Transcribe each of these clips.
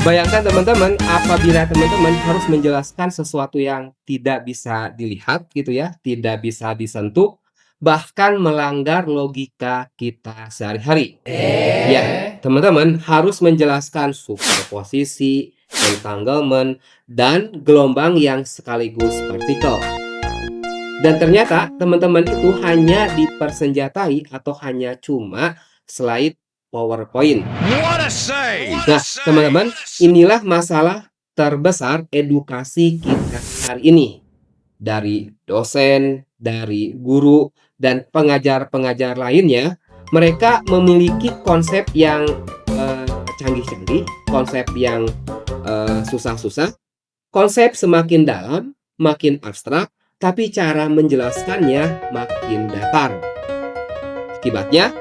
Bayangkan teman-teman, apabila teman-teman harus menjelaskan sesuatu yang tidak bisa dilihat gitu ya, tidak bisa disentuh, bahkan melanggar logika kita sehari-hari. Ya, teman-teman harus menjelaskan superposisi, entanglement, dan gelombang yang sekaligus partikel. Dan ternyata teman-teman itu hanya dipersenjatai atau hanya cuma slide PowerPoint. Nah, teman-teman, inilah masalah terbesar edukasi kita hari ini. Dari dosen, dari guru, dan pengajar-pengajar lainnya, mereka memiliki konsep yang canggih-canggih, konsep yang susah-susah, konsep semakin dalam, makin abstrak, tapi cara menjelaskannya makin datar. Akibatnya,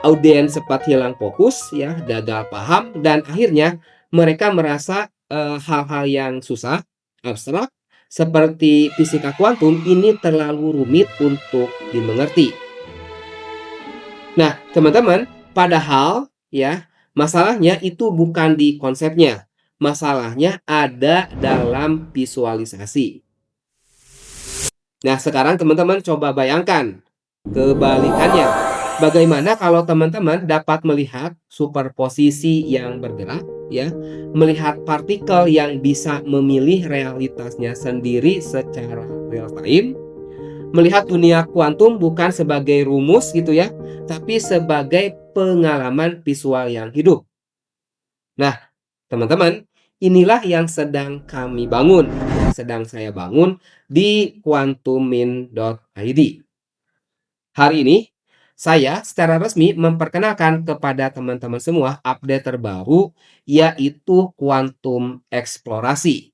audiens sempat hilang fokus, ya, gagal paham, dan akhirnya mereka merasa hal-hal yang susah, abstrak, seperti fisika kuantum ini terlalu rumit untuk dimengerti. Nah, teman-teman, padahal ya, masalahnya itu bukan di konsepnya. Masalahnya ada dalam visualisasi. Nah, sekarang teman-teman coba bayangkan kebalikannya. Bagaimana kalau teman-teman dapat melihat superposisi yang bergerak, ya, melihat partikel yang bisa memilih realitasnya sendiri secara real time, melihat dunia kuantum bukan sebagai rumus gitu ya, tapi sebagai pengalaman visual yang hidup. Nah, teman-teman, inilah yang sedang kami bangun, sedang saya bangun di quantummin.id. Hari ini, saya secara resmi memperkenalkan kepada teman-teman semua update terbaru, yaitu kuantum eksplorasi.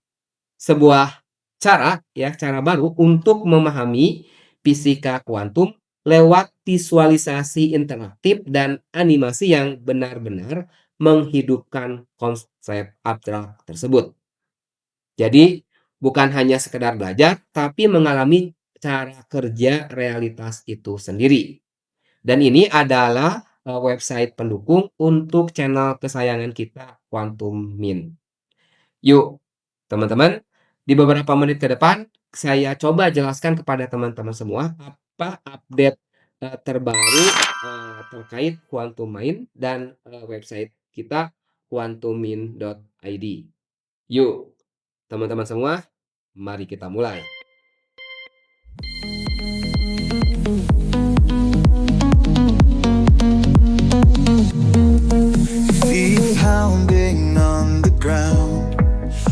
Sebuah cara baru untuk memahami fisika kuantum lewat visualisasi interaktif dan animasi yang benar-benar menghidupkan konsep abstrak tersebut. Jadi, bukan hanya sekedar belajar, tapi mengalami cara kerja realitas itu sendiri. Dan ini adalah website pendukung untuk channel kesayangan kita, Quantum Min. Yuk, teman-teman, di beberapa menit ke depan, saya coba jelaskan kepada teman-teman semua apa update terbaru terkait Quantum Min dan website kita quantummin.id. Yuk, teman-teman semua, mari kita mulai. Feet pounding on the ground,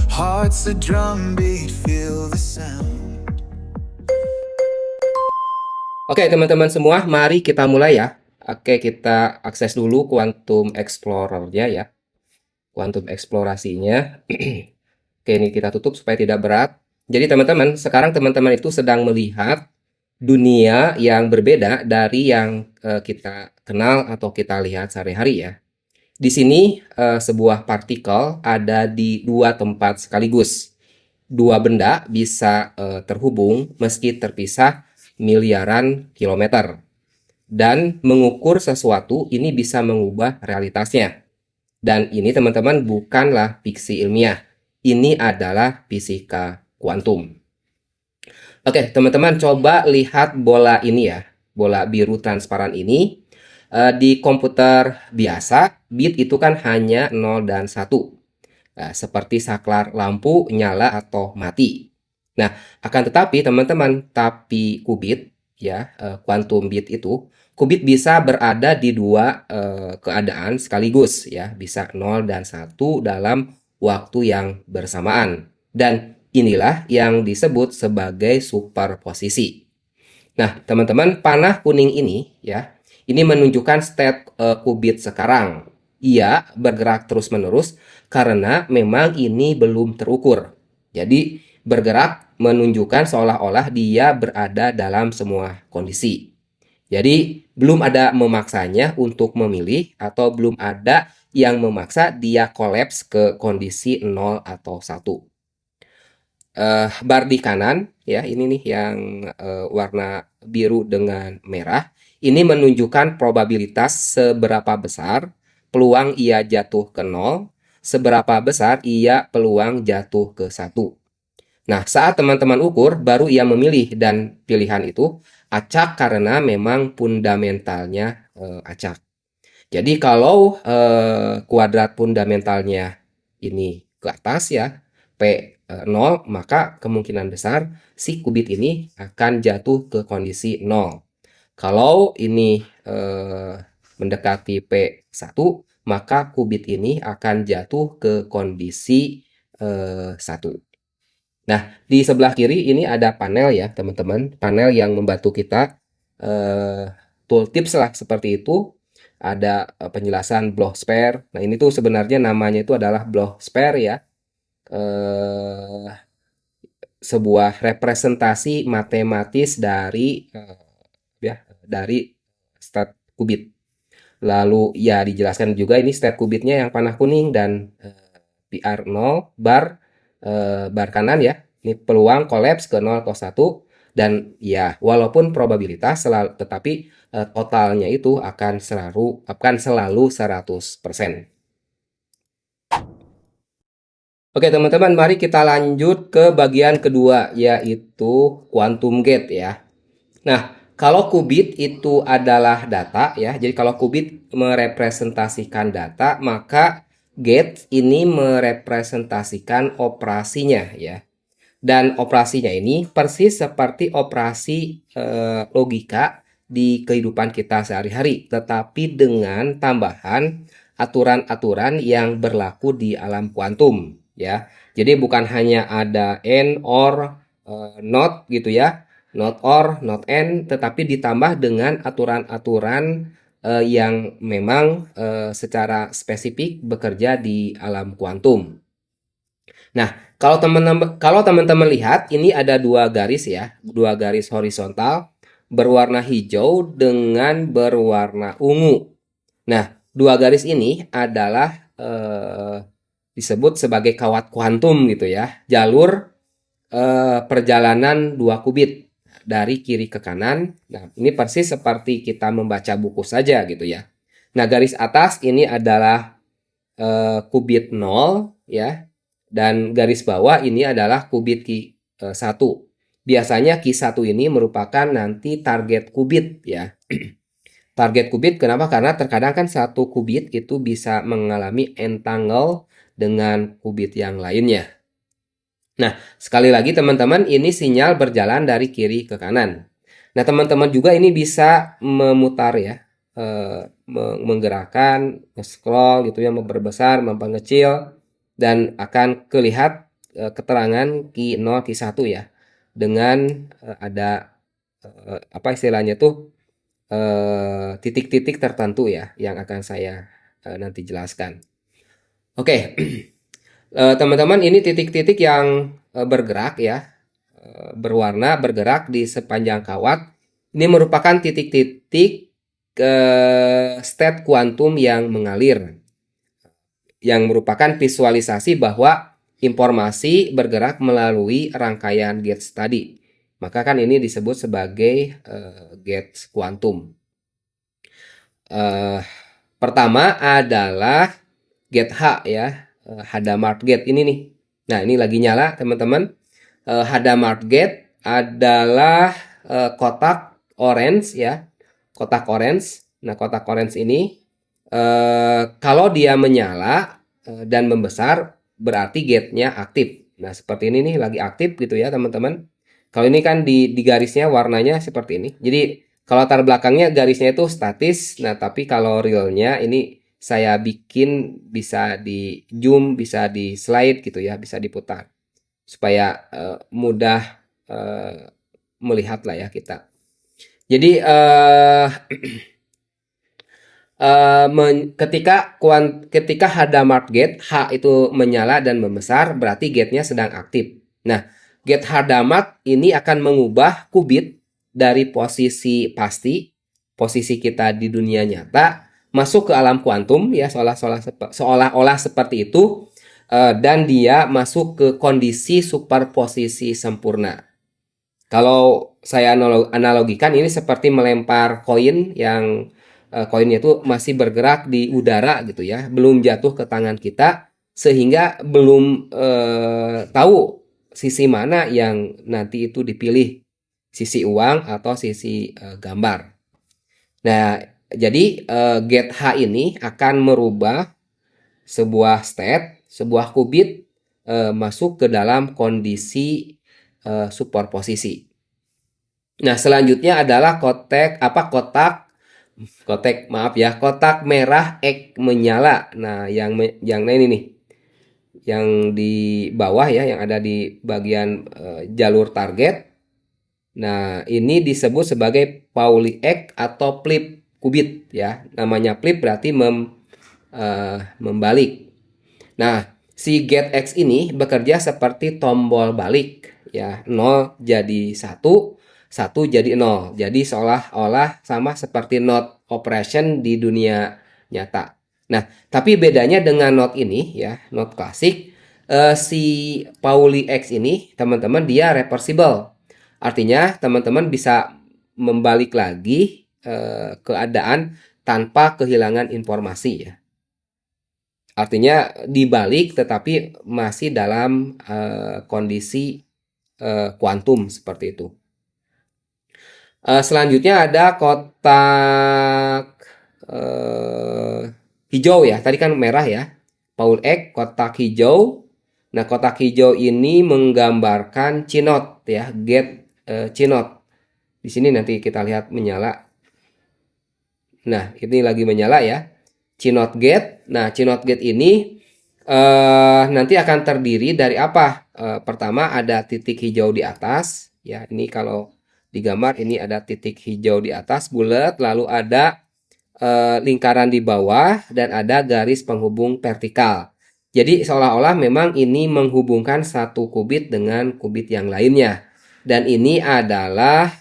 hearts a drumbeat, feel the sound. Oke, teman-teman semua, mari kita mulai ya. Oke, kita akses dulu Quantum Explorer-nya ya. Quantum eksplorasinya. Oke, ini kita tutup supaya tidak berat. Jadi teman-teman, sekarang teman-teman itu sedang melihat dunia yang berbeda dari yang kita kenal atau kita lihat sehari-hari ya. Di sini sebuah partikel ada di dua tempat sekaligus. Dua benda bisa terhubung meski terpisah miliaran kilometer. Dan mengukur sesuatu ini bisa mengubah realitasnya. Dan ini teman-teman bukanlah fiksi ilmiah. Ini adalah fisika kuantum. Oke, teman-teman coba lihat bola ini ya. Bola biru transparan ini. Di komputer biasa, bit itu kan hanya 0 dan 1. Nah, seperti saklar lampu nyala atau mati. Nah, akan tetapi teman-teman, tapi qubit ya, quantum bit itu, qubit bisa berada di dua keadaan sekaligus ya, bisa 0 dan 1 dalam waktu yang bersamaan. Dan inilah yang disebut sebagai superposisi. Nah, teman-teman, panah kuning ini ya, ini menunjukkan state qubit sekarang. Ia bergerak terus-menerus karena memang ini belum terukur. Jadi, bergerak menunjukkan seolah-olah dia berada dalam semua kondisi. Jadi, belum ada memaksanya untuk memilih atau belum ada yang memaksa dia kolaps ke kondisi 0 atau 1. Bar di kanan ya, ini nih yang warna biru dengan merah. Ini menunjukkan probabilitas seberapa besar peluang ia jatuh ke 0 seberapa besar ia peluang jatuh ke 1. Nah, saat teman-teman ukur, baru ia memilih, dan pilihan itu acak karena memang fundamentalnya acak. Jadi kalau kuadrat fundamentalnya ini ke atas ya, P 0, maka kemungkinan besar si qubit ini akan jatuh ke kondisi 0. Kalau ini mendekati P 1, maka qubit ini akan jatuh ke kondisi 1. Nah, di sebelah kiri ini ada panel ya, teman-teman. Panel yang membantu kita tooltips lah seperti itu. Ada penjelasan Bloch spare. Nah, ini tuh sebenarnya namanya itu adalah Bloch spare ya. Sebuah representasi matematis dari state qubit. Lalu ya dijelaskan juga ini state qubitnya yang panah kuning dan PR0 bar kanan ya. Ini peluang kolaps ke 0 ke 1, dan ya walaupun probabilitas tetapi totalnya itu akan selalu 100%. Oke teman-teman, mari kita lanjut ke bagian kedua, yaitu quantum gate ya. Nah, kalau qubit itu adalah data ya, jadi kalau qubit merepresentasikan data, maka gate ini merepresentasikan operasinya ya. Dan operasinya ini persis seperti operasi logika di kehidupan kita sehari-hari, tetapi dengan tambahan aturan-aturan yang berlaku di alam kuantum ya. Jadi bukan hanya ada and, or, not gitu ya, not or, not and, tetapi ditambah dengan aturan-aturan yang memang secara spesifik bekerja di alam kuantum. Nah, kalau teman-teman lihat ini ada dua garis ya, dua garis horizontal berwarna hijau dengan berwarna ungu. Nah, dua garis ini adalah disebut sebagai kawat kuantum gitu ya, jalur perjalanan dua qubit dari kiri ke kanan. Nah, ini persis seperti kita membaca buku saja gitu ya. Nah, garis atas ini adalah qubit 0 ya. Dan garis bawah ini adalah qubit Q1. Biasanya Q1 ini merupakan nanti target qubit ya. Target qubit kenapa? Karena terkadang kan satu qubit itu bisa mengalami entangle dengan qubit yang lainnya. Nah, sekali lagi teman-teman, ini sinyal berjalan dari kiri ke kanan. Nah, teman-teman juga ini bisa memutar ya, menggerakkan, scroll gitu ya, memperbesar, memperkecil, dan akan kelihat keterangan Q0, Q1 ya, dengan ada apa istilahnya tuh titik-titik tertentu ya yang akan saya nanti jelaskan. Oke, teman-teman, ini titik-titik yang bergerak ya, berwarna bergerak di sepanjang kawat. Ini merupakan titik-titik state kuantum yang mengalir, yang merupakan visualisasi bahwa informasi bergerak melalui rangkaian gates tadi. Maka kan ini disebut sebagai gates kuantum. Pertama adalah gate H ya, Hadamard gate ini nih. Nah, ini lagi nyala teman-teman. Hadamard gate adalah kotak orange ya, kotak orange. Nah, kotak orange ini kalau dia menyala dan membesar, berarti gate-nya aktif. Nah, seperti ini nih lagi aktif gitu ya teman-teman. Kalau ini kan di garisnya warnanya seperti ini. Jadi kalau latar belakangnya garisnya itu statis. Nah, tapi kalau realnya ini saya bikin bisa di zoom, bisa di slide gitu ya, bisa diputar supaya mudah melihat lah ya kita. Jadi ketika Hadamard gate H itu menyala dan membesar, berarti gate-nya sedang aktif. Nah, gate Hadamard ini akan mengubah qubit dari posisi pasti, posisi kita di dunia nyata, masuk ke alam kuantum ya, seolah-olah seperti itu, dan dia masuk ke kondisi superposisi sempurna. Kalau saya analogikan, ini seperti melempar koin yang koinnya itu masih bergerak di udara gitu ya, belum jatuh ke tangan kita, sehingga belum tahu sisi mana yang nanti itu dipilih, sisi uang atau sisi gambar. Nah, jadi get H ini akan merubah sebuah state, sebuah qubit masuk ke dalam kondisi superposisi. Nah, selanjutnya adalah kotak merah X menyala. Nah, yang ini nih, yang di bawah ya, yang ada di bagian jalur target. Nah, ini disebut sebagai Pauli X atau flip qubit ya. Namanya flip berarti membalik. Nah, si get X ini bekerja seperti tombol balik ya. 0 jadi 1, 1 jadi 0. Jadi seolah-olah sama seperti not operation di dunia nyata. Nah, tapi bedanya dengan not ini ya, not klasik, si Pauli X ini teman-teman dia reversible. Artinya teman-teman bisa membalik lagi keadaan tanpa kehilangan informasi ya. Artinya dibalik tetapi masih dalam kondisi kuantum seperti itu. Selanjutnya ada kotak hijau ya. Tadi kan merah ya. Paul X kotak hijau. Nah, kotak hijau ini menggambarkan CNOT ya, get CNOT. Di sini nanti kita lihat menyala. Nah, ini lagi menyala ya. CNOT gate. Nah, CNOT gate ini nanti akan terdiri dari apa? Pertama ada titik hijau di atas. Ya, ini kalau digambar ini ada titik hijau di atas bulat, lalu ada lingkaran di bawah dan ada garis penghubung vertikal. Jadi seolah-olah memang ini menghubungkan satu qubit dengan qubit yang lainnya. Dan ini adalah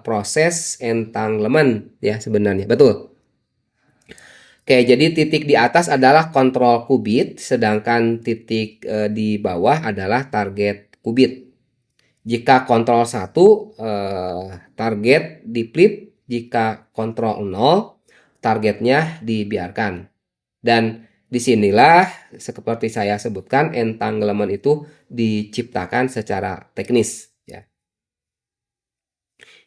proses entanglement ya sebenarnya. Betul. Oke, jadi titik di atas adalah kontrol qubit, sedangkan titik di bawah adalah target qubit. Jika kontrol 1, target di-flip. Jika kontrol 0, targetnya dibiarkan. Dan disinilah seperti saya sebutkan, entanglement itu diciptakan secara teknis. Ya.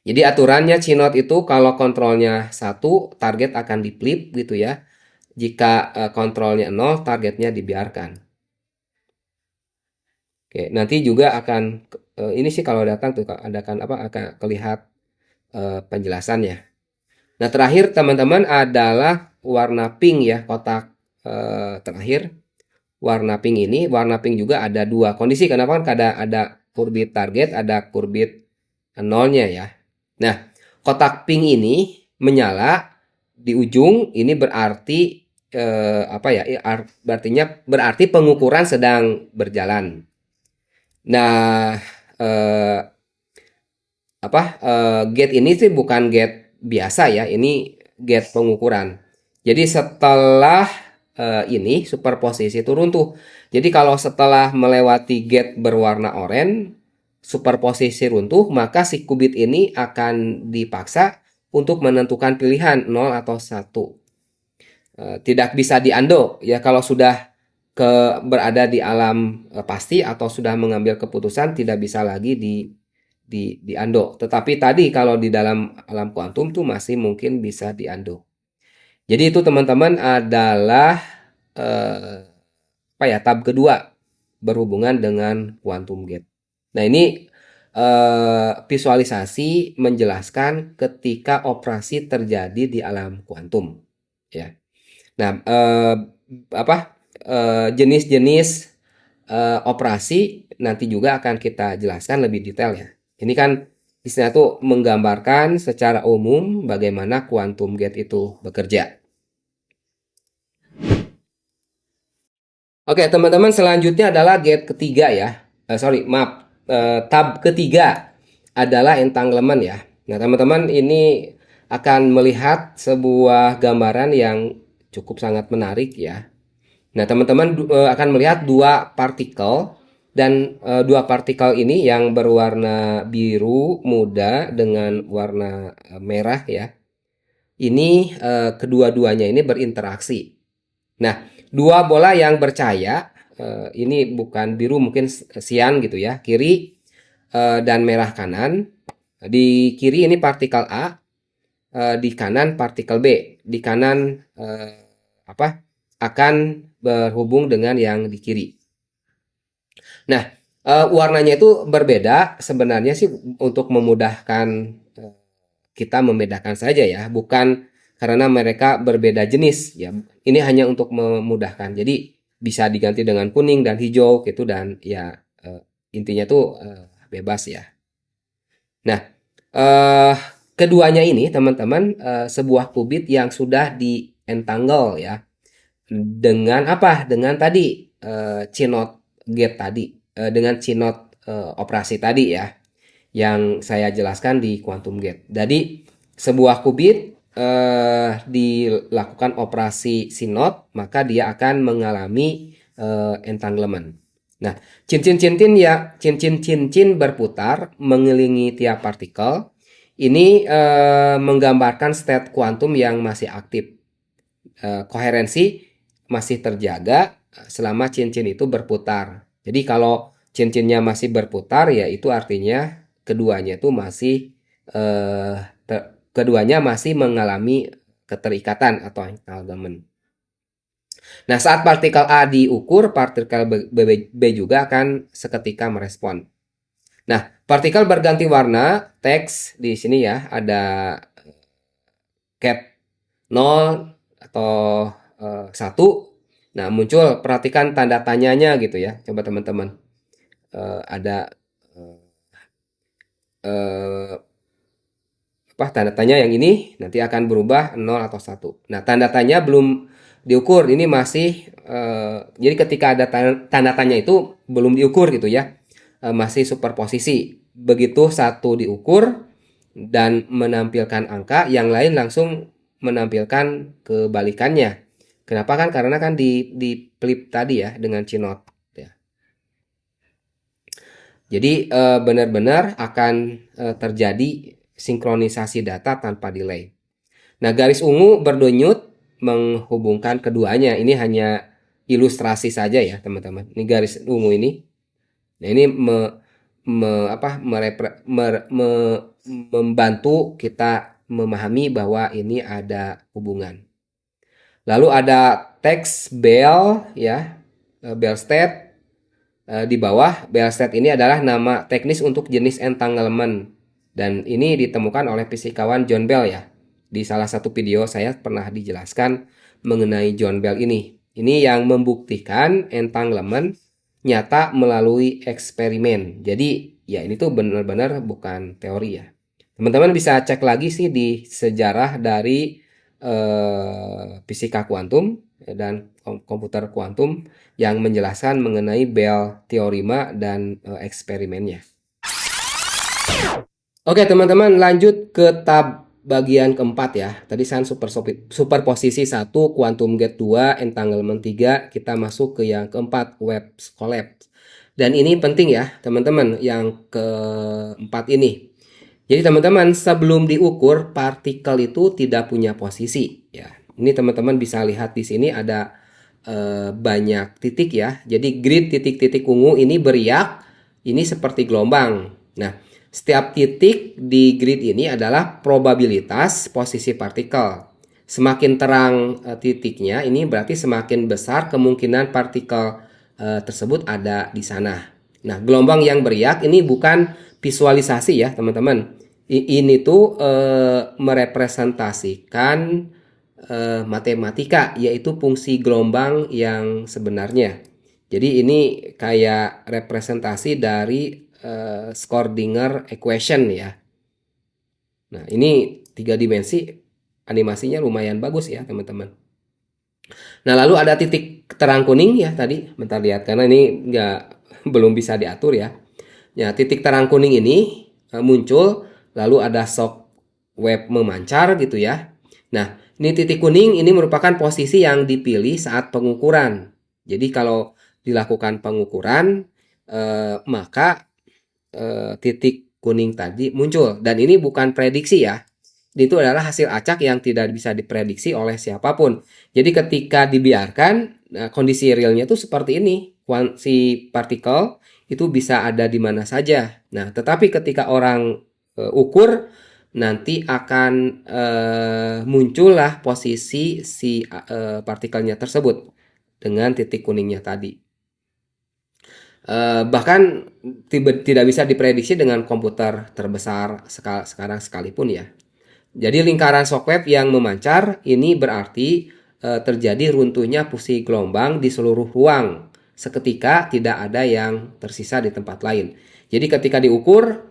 Jadi aturannya CNOT itu kalau kontrolnya 1, target akan di-flip gitu ya. Jika kontrolnya 0, targetnya dibiarkan. Oke, nanti juga akan ini sih kalau datang tuh akan kelihatan penjelasannya. Nah, terakhir teman-teman adalah warna pink ya, kotak terakhir. Warna pink ini, warna pink juga ada dua kondisi. Kenapa kan ada qubit target, ada qubit nolnya ya. Nah, kotak pink ini menyala di ujung, ini berarti berarti pengukuran sedang berjalan. Nah, gate ini sih bukan gate biasa ya, ini gate pengukuran. Jadi setelah ini superposisi itu runtuh. Jadi kalau setelah melewati gate berwarna oranye, superposisi runtuh, maka si qubit ini akan dipaksa untuk menentukan pilihan 0 atau 1. Tidak bisa diundo ya, kalau sudah berada di alam pasti atau sudah mengambil keputusan tidak bisa lagi diundo. Tetapi tadi kalau di dalam alam kuantum tuh masih mungkin bisa diundo. Jadi itu teman-teman adalah tab kedua berhubungan dengan quantum gate. Nah, ini visualisasi menjelaskan ketika operasi terjadi di alam kuantum ya. Nah, jenis-jenis operasi nanti juga akan kita jelaskan lebih detail ya. Ini kan istilah tuh menggambarkan secara umum bagaimana quantum gate itu bekerja. Oke, teman-teman, selanjutnya adalah gate ketiga ya. Tab ketiga adalah entanglement ya. Nah, teman-teman ini akan melihat sebuah gambaran yang cukup sangat menarik ya. Nah, teman-teman akan melihat dua partikel dan dua partikel ini yang berwarna biru muda dengan warna merah ya. Ini kedua-duanya ini berinteraksi. Nah, dua bola yang bercahaya ini bukan biru, mungkin sian gitu ya, kiri, dan merah kanan. Di kiri ini partikel A, di kanan partikel B. Di kanan akan berhubung dengan yang di kiri. Nah, warnanya itu berbeda sebenarnya sih untuk memudahkan kita membedakan saja ya, bukan karena mereka berbeda jenis ya. Ini hanya untuk memudahkan. Jadi bisa diganti dengan kuning dan hijau gitu, dan ya intinya tuh bebas ya. Nah, keduanya ini teman-teman sebuah qubit yang sudah di entangle ya. Dengan apa? Dengan tadi CNOT gate tadi, dengan CNOT operasi tadi ya, yang saya jelaskan di quantum gate. Jadi sebuah qubit dilakukan operasi CNOT, maka dia akan mengalami entanglement. Nah, cincin-cincin berputar mengelilingi tiap partikel. Ini menggambarkan state kuantum yang masih aktif. Koherensi masih terjaga selama cincin itu berputar. Jadi kalau cincinnya masih berputar, ya itu artinya keduanya itu masih mengalami keterikatan atau entanglement. Nah, saat partikel A diukur, partikel B juga akan seketika merespon. Nah, partikel berganti warna, teks di sini ya, ada cat 0 atau 1. Nah, muncul, perhatikan tanda tanyanya gitu ya. Coba teman-teman. Ada tanda tanya yang ini nanti akan berubah 0 atau 1. Nah, tanda tanya belum diukur. Ini masih jadi ketika ada tanda tanya itu belum diukur gitu ya. Masih superposisi. Begitu satu diukur dan menampilkan angka, yang lain langsung menampilkan kebalikannya. Kenapa? Karena di flip tadi ya dengan CNOT ya. Jadi benar-benar akan terjadi sinkronisasi data tanpa delay. Nah, garis ungu berdenyut menghubungkan keduanya. Ini hanya ilustrasi saja ya, teman-teman. Ini garis ungu ini. Nah, ini membantu kita memahami bahwa ini ada hubungan. Lalu ada teks Bell ya, Bell state. Di bawah, Bell state ini adalah nama teknis untuk jenis entanglement, dan ini ditemukan oleh fisikawan John Bell ya. Di salah satu video saya pernah dijelaskan mengenai John Bell ini. Ini yang membuktikan entanglement nyata melalui eksperimen. Jadi ya ini tuh benar-benar bukan teori ya. Teman-teman bisa cek lagi sih di sejarah dari fisika kuantum dan komputer kuantum yang menjelaskan mengenai Bell teorema dan eksperimennya. Oke teman-teman, lanjut ke tab bagian keempat ya. Tadi saya superposisi 1, quantum gate 2, entanglement 3. Kita masuk ke yang keempat, Web's collapse. Dan ini penting ya teman-teman, yang keempat ini. Jadi teman-teman, sebelum diukur, partikel itu tidak punya posisi ya. Ini teman-teman bisa lihat di sini ada banyak titik ya. Jadi grid titik-titik ungu ini beriak, ini seperti gelombang. Nah, setiap titik di grid ini adalah probabilitas posisi partikel. Semakin terang titiknya, ini berarti semakin besar kemungkinan partikel tersebut ada di sana. Nah, gelombang yang beriak ini bukan visualisasi ya teman-teman. Ini tuh merepresentasikan matematika, yaitu fungsi gelombang yang sebenarnya. Jadi ini kayak representasi dari Schrödinger equation ya. Nah, ini 3 dimensi, animasinya lumayan bagus ya teman-teman. Nah, lalu ada titik terang kuning ya tadi. Bentar lihat karena ini belum bisa diatur ya. Ya, titik terang kuning ini muncul, lalu ada shock wave memancar gitu ya. Nah, ini titik kuning ini merupakan posisi yang dipilih saat pengukuran. Jadi kalau dilakukan pengukuran, maka titik kuning tadi muncul. Dan ini bukan prediksi ya. Itu adalah hasil acak yang tidak bisa diprediksi oleh siapapun. Jadi ketika dibiarkan, kondisi realnya tuh seperti ini. si partikel itu bisa ada di mana saja. Nah, tetapi ketika orang ukur, nanti akan muncullah posisi si partikelnya tersebut dengan titik kuningnya tadi. Bahkan tidak bisa diprediksi dengan komputer terbesar sekarang sekalipun ya. Jadi lingkaran shockwave yang memancar ini berarti terjadi runtuhnya fusi gelombang di seluruh ruang. Seketika tidak ada yang tersisa di tempat lain. Jadi ketika diukur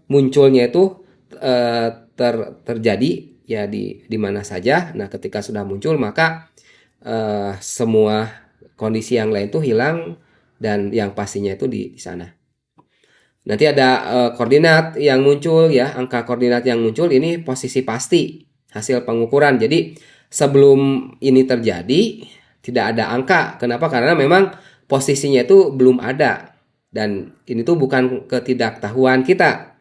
munculnya itu terjadi ya di mana saja. Nah, ketika sudah muncul maka semua kondisi yang lain itu hilang dan yang pastinya itu di sana. Nanti ada koordinat yang muncul ya, angka koordinat yang muncul ini posisi pasti hasil pengukuran. Jadi sebelum ini terjadi tidak ada angka. Kenapa? Karena memang posisinya itu belum ada. Dan ini tuh bukan ketidaktahuan kita.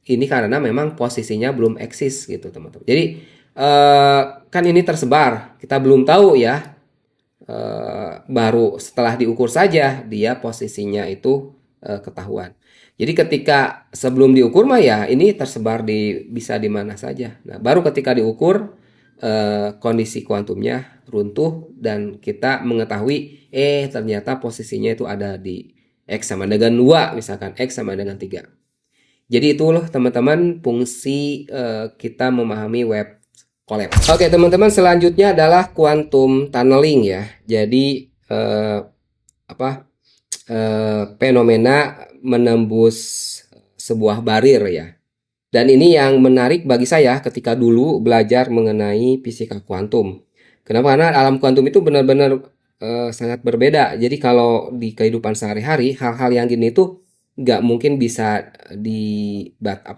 Ini karena memang posisinya belum eksis gitu teman-teman. Jadi kan ini tersebar, kita belum tahu ya. Baru setelah diukur saja dia posisinya itu ketahuan. Jadi ketika sebelum diukur mah ya ini tersebar bisa di mana saja. Nah, baru ketika diukur kondisi kuantumnya runtuh dan kita mengetahui ternyata posisinya itu ada di X sama dengan 2 misalkan X sama dengan 3. Jadi itu loh teman-teman fungsi kita memahami wave collapse. Oke teman-teman, selanjutnya adalah quantum tunneling ya. Jadi fenomena menembus sebuah barir ya. Dan ini yang menarik bagi saya ketika dulu belajar mengenai fisika kuantum. Kenapa? Karena alam kuantum itu benar-benar sangat berbeda. Jadi kalau di kehidupan sehari-hari hal-hal yang gini itu nggak mungkin bisa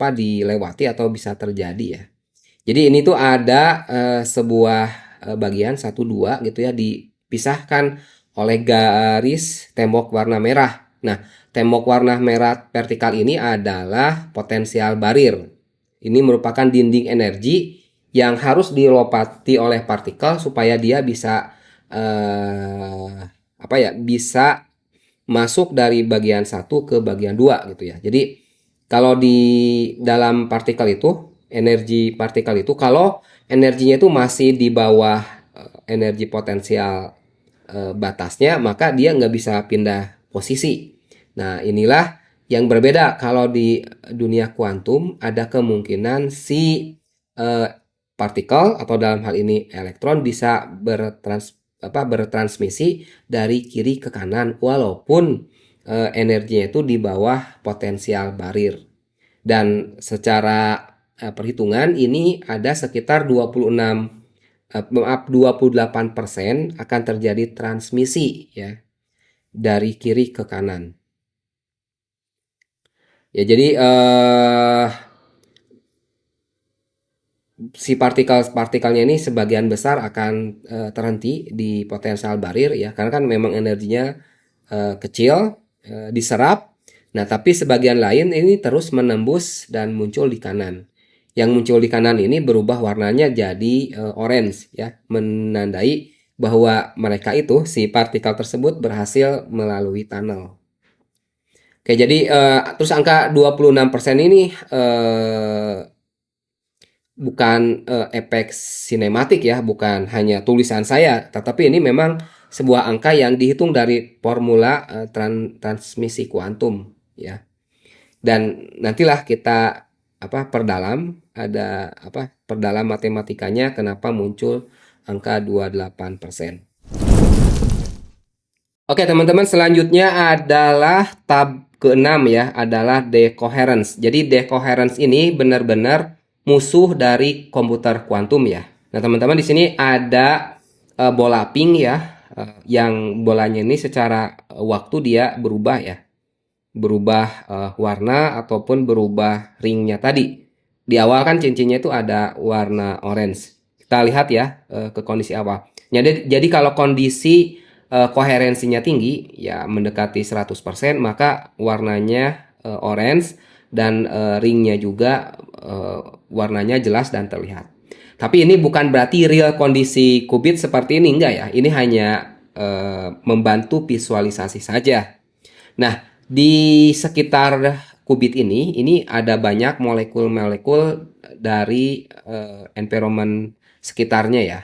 dilewati atau bisa terjadi ya. Jadi ini tuh ada sebuah bagian 1, 2 gitu ya, dipisahkan oleh garis tembok warna merah. Nah, tembok warna merah vertikal ini adalah potensial barir. Ini merupakan dinding energi yang harus dilopati oleh partikel supaya dia bisa bisa masuk dari bagian 1 ke bagian 2 gitu ya. Jadi kalau di dalam partikel itu, energi partikel itu kalau energinya itu masih di bawah energi potensial batasnya, maka dia nggak bisa pindah posisi. Nah, inilah yang berbeda. Kalau di dunia kuantum ada kemungkinan si partikel atau dalam hal ini elektron bisa bertransmisi dari kiri ke kanan walaupun energinya itu di bawah potensial barir. Dan secara perhitungan ini ada sekitar 28% akan terjadi transmisi ya dari kiri ke kanan. Ya, jadi si partikelnya ini sebagian besar akan terhenti di potensial barir ya, karena kan memang energinya kecil, diserap. Nah, tapi sebagian lain ini terus menembus dan muncul di kanan. Yang muncul di kanan ini berubah warnanya jadi orange ya, menandai bahwa mereka itu si partikel tersebut berhasil melalui tunnel. Oke, jadi terus angka 26% ini bukan efek sinematik ya, bukan hanya tulisan saya, tetapi ini memang sebuah angka yang dihitung dari formula transmisi kuantum ya. Dan nantilah kita perdalam, ada perdalam matematikanya kenapa muncul angka 28%. Oke teman-teman, selanjutnya adalah tab ke-6 ya, adalah decoherence. Jadi decoherence ini benar-benar musuh dari komputer kuantum ya. Nah teman-teman, di sini ada bola pink ya, yang bolanya ini secara waktu dia berubah ya, berubah warna ataupun berubah ringnya tadi. Di awal kan cincinnya itu ada warna orange. Kita lihat ya ke kondisi awal. Jadi kalau kondisi koherensinya tinggi ya mendekati 100%, maka warnanya orange dan ringnya juga warnanya jelas dan terlihat. Tapi ini bukan berarti real kondisi qubit seperti ini, enggak ya. Ini hanya membantu visualisasi saja. Nah, di sekitar qubit ini ada banyak molekul-molekul dari environment sekitarnya ya.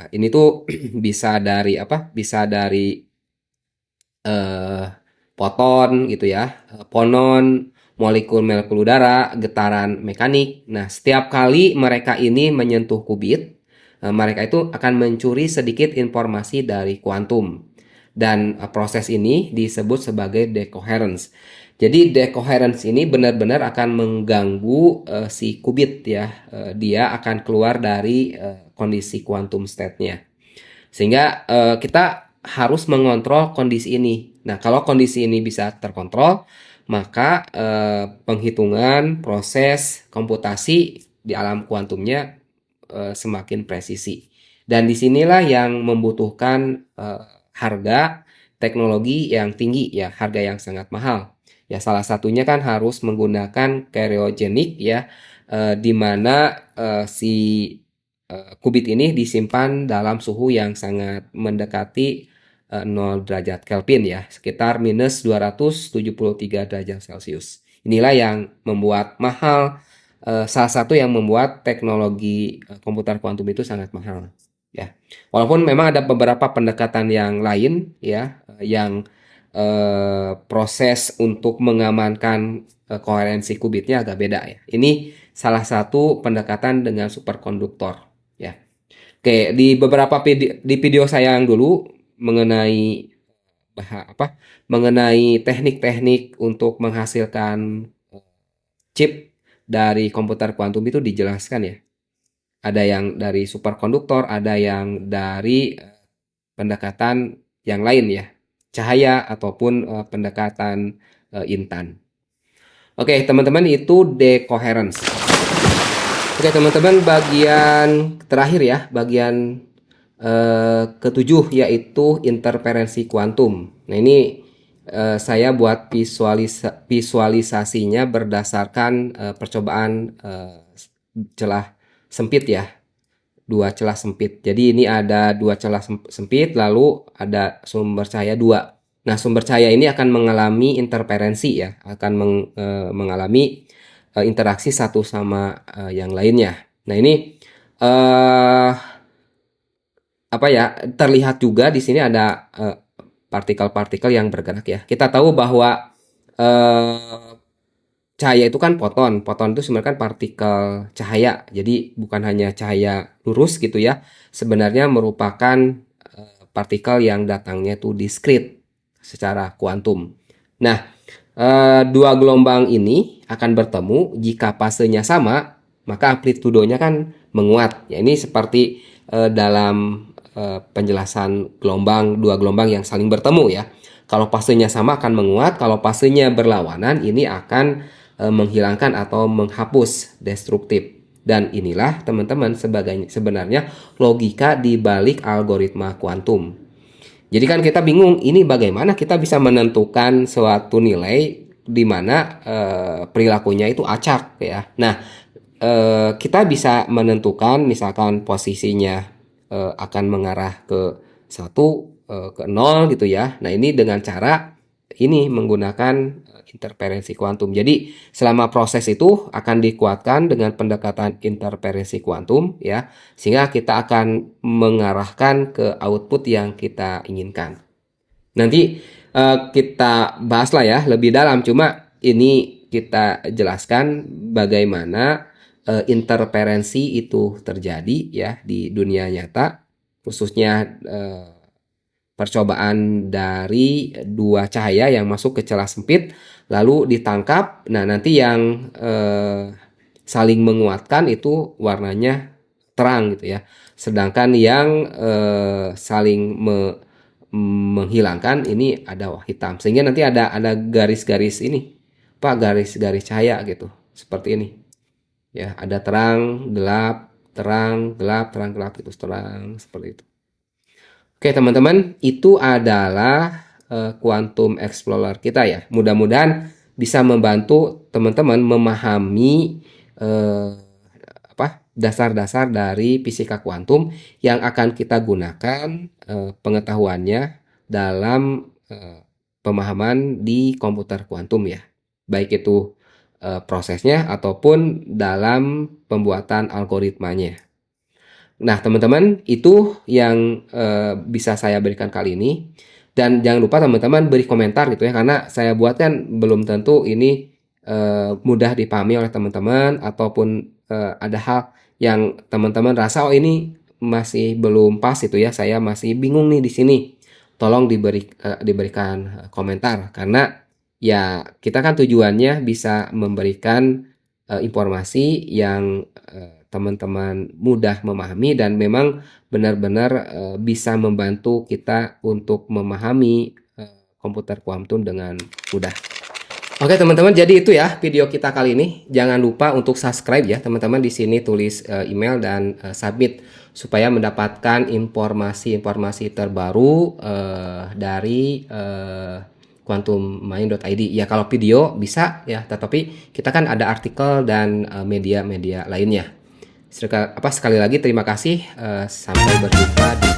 Ini tuh bisa dari apa? Bisa dari foton gitu ya, fonon, molekul-molekul udara, getaran mekanik. Nah, setiap kali mereka ini menyentuh qubit, mereka itu akan mencuri sedikit informasi dari kuantum. Dan proses ini disebut sebagai decoherence. Jadi decoherence ini benar-benar akan mengganggu si qubit ya. Dia akan keluar dari kondisi quantum state-nya. Sehingga kita harus mengontrol kondisi ini. Nah, kalau kondisi ini bisa terkontrol, maka penghitungan, proses, komputasi di alam kuantumnya semakin presisi. Dan disinilah yang membutuhkan harga teknologi yang tinggi ya, harga yang sangat mahal. Ya, salah satunya kan harus menggunakan karyogenik ya, di mana si qubit ini disimpan dalam suhu yang sangat mendekati 0 derajat Kelvin ya, sekitar minus 273 derajat Celcius. Inilah yang membuat mahal, salah satu yang membuat teknologi komputer kuantum itu sangat mahal ya. Walaupun memang ada beberapa pendekatan yang lain ya, yang proses untuk mengamankan koherensi qubitnya agak beda ya. Ini salah satu pendekatan dengan superkonduktor ya. Oke, di beberapa video saya yang dulu mengenai mengenai teknik-teknik untuk menghasilkan chip dari komputer kuantum itu dijelaskan ya. Ada yang dari superkonduktor, ada yang dari pendekatan yang lain ya, cahaya ataupun pendekatan intan. Oke, teman-teman, itu decoherence. Oke, teman-teman, bagian terakhir ya, bagian ketujuh yaitu interferensi kuantum. Nah, ini saya buat visualisasinya berdasarkan percobaan celah sempit ya, dua celah sempit. Jadi ini ada dua celah sempit, lalu ada sumber cahaya dua. Nah, sumber cahaya ini akan mengalami interferensi ya, akan mengalami interaksi satu sama yang lainnya. Nah, ini apa ya, terlihat juga di sini ada partikel-partikel yang bergerak ya. Kita tahu bahwa cahaya itu kan foton. Foton itu sebenarnya kan partikel cahaya. Jadi bukan hanya cahaya lurus gitu ya. Sebenarnya merupakan partikel yang datangnya itu diskrit secara kuantum. Nah, dua gelombang ini akan bertemu jika fasenya sama, maka amplitudonya kan menguat. Ya, ini seperti dalam penjelasan dua gelombang yang saling bertemu ya. Kalau fasenya sama akan menguat, kalau fasenya berlawanan ini akan menghilangkan atau menghapus, destruktif. Dan inilah teman-teman sebenarnya logika di balik algoritma kuantum. Jadi kan kita bingung, ini bagaimana kita bisa menentukan suatu nilai di mana perilakunya itu acak ya. Nah, kita bisa menentukan misalkan posisinya akan mengarah ke 1, ke 0 gitu ya. Nah, ini dengan cara ini menggunakan interferensi kuantum. Jadi selama proses itu akan dikuatkan dengan pendekatan interferensi kuantum ya, sehingga kita akan mengarahkan ke output yang kita inginkan. Nanti kita bahaslah ya lebih dalam, cuma ini kita jelaskan bagaimana interferensi itu terjadi ya di dunia nyata, khususnya percobaan dari dua cahaya yang masuk ke celah sempit lalu ditangkap. Nah, nanti yang saling menguatkan itu warnanya terang gitu ya, sedangkan yang saling menghilangkan ini ada hitam, sehingga nanti ada garis-garis ini garis-garis cahaya gitu seperti ini ya, ada terang gelap terang gelap terang gelap gitu, terang seperti itu. Oke teman-teman, itu adalah Quantum Explorer kita ya. Mudah-mudahan bisa membantu teman-teman memahami dasar-dasar dari fisika kuantum yang akan kita gunakan pengetahuannya dalam pemahaman di komputer kuantum ya. Baik itu prosesnya ataupun dalam pembuatan algoritmanya. Nah, teman-teman, itu yang bisa saya berikan kali ini. Dan jangan lupa teman-teman beri komentar gitu ya, karena saya buat kan belum tentu ini mudah dipahami oleh teman-teman, ataupun ada hal yang teman-teman rasa oh ini masih belum pas itu ya, saya masih bingung nih di sini. Tolong diberikan komentar, karena ya kita kan tujuannya bisa memberikan informasi yang teman-teman mudah memahami dan memang benar-benar bisa membantu kita untuk memahami komputer kuantum dengan mudah. Oke teman-teman, jadi itu ya video kita kali ini. Jangan lupa untuk subscribe ya teman-teman. Di sini tulis email dan submit supaya mendapatkan informasi-informasi terbaru dari quantummind.id. Ya kalau video bisa ya, tetapi kita kan ada artikel dan media-media lainnya. Sekali lagi terima kasih. Sampai berjumpa di